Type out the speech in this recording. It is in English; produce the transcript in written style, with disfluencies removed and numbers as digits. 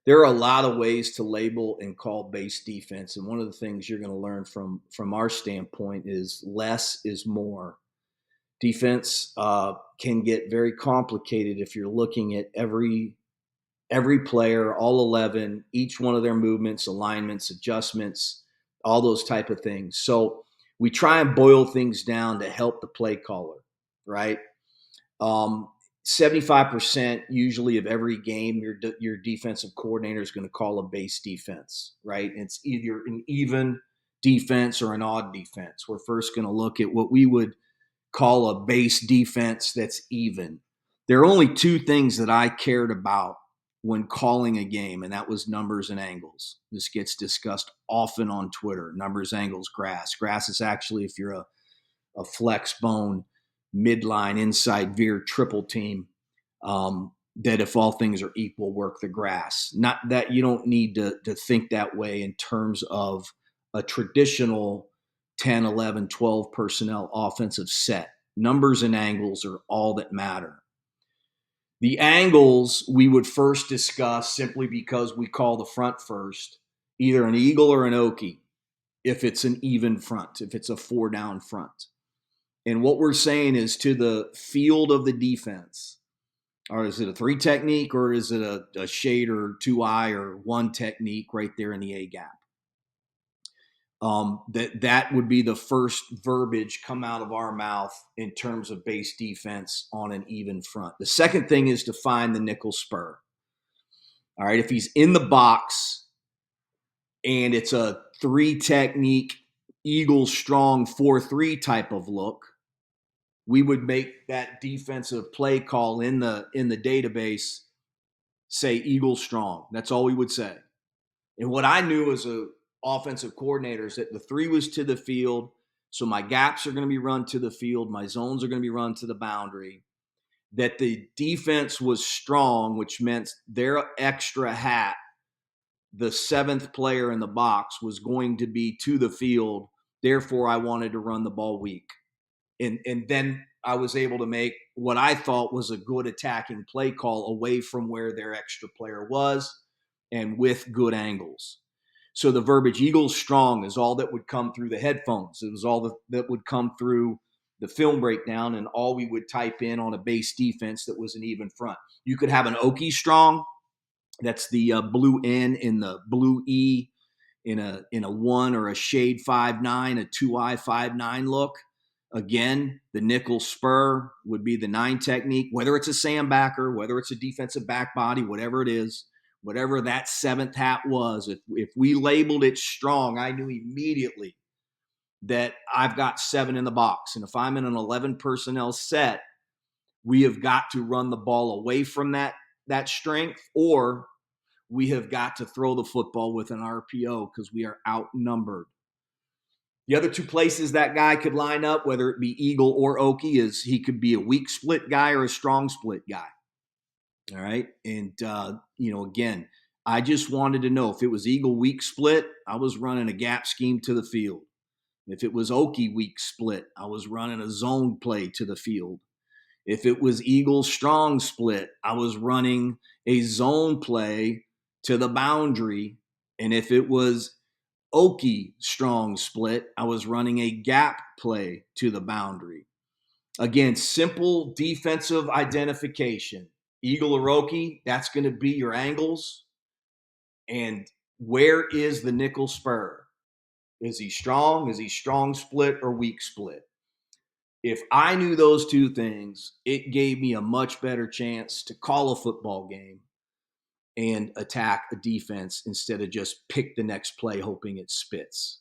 there are a lot of ways to label and call base defense. And one of the things you're going to learn from our standpoint is less is more. Defense can get very complicated if you're looking at every player, all 11, each one of their movements, alignments, adjustments, all those type of things. So we try and boil things down to help the play caller, right? 75% usually of every game, your defensive coordinator is going to call a base defense, right? It's either an even defense or an odd defense. We're first going to look at what we would call a base defense that's even. There are only two things that I cared about when calling a game, and that was numbers and angles. This gets discussed often on Twitter. Numbers, angles, grass. Grass is actually, if you're a flex bone, midline, inside veer triple team, that if all things are equal, work the grass. Not that you don't need to think that way in terms of a traditional 10, 11, 12 personnel offensive set. Numbers and angles are all that matter. The angles we would first discuss simply because we call the front first, either an eagle or an okie, if it's an even front, if it's a 4-down front. And what we're saying is to the field of the defense, or is it a 3 technique, or is it a shade or 2-eye or 1 technique right there in the A gap? That would be the first verbiage come out of our mouth in terms of base defense on an even front. The second thing is to find the nickel spur. All right, if he's in the box and it's a 3 technique, eagle strong 4-3 type of look, we would make that defensive play call in the database say eagle strong. That's all we would say. And what I knew as a offensive coordinators that the 3 was to the field. So my gaps are going to be run to the field. My zones are going to be run to the boundary. That the defense was strong, which meant their extra hat, the 7th player in the box, was going to be to the field. Therefore, I wanted to run the ball weak. And then I was able to make what I thought was a good attacking play call away from where their extra player was and with good angles. So the verbiage eagle strong is all that would come through the headphones. It was all that would come through the film breakdown, and all we would type in on a base defense that was an even front. You could have an okie strong. That's the blue N in the blue E in a 1 or a shade 5-9, a 2-eye 5-9 look. Again, the nickel spur would be the 9 technique, whether it's a sandbacker, whether it's a defensive back body, whatever it is. Whatever that 7th hat was, if we labeled it strong, I knew immediately that I've got 7 in the box. And if I'm in an 11 personnel set, we have got to run the ball away from that strength, or we have got to throw the football with an RPO because we are outnumbered. The other 2 places that guy could line up, whether it be eagle or okie, is he could be a weak split guy or a strong split guy. All right. And, again, I just wanted to know if it was eagle weak split, I was running a gap scheme to the field. If it was okie weak split, I was running a zone play to the field. If it was eagle strong split, I was running a zone play to the boundary. And if it was okie strong split, I was running a gap play to the boundary. Again, simple defensive identification. Eagle or okie, that's going to be your angles. And where is the nickel spur? Is he strong? Is he strong split or weak split? If I knew those 2 things, it gave me a much better chance to call a football game and attack a defense instead of just pick the next play hoping it spits.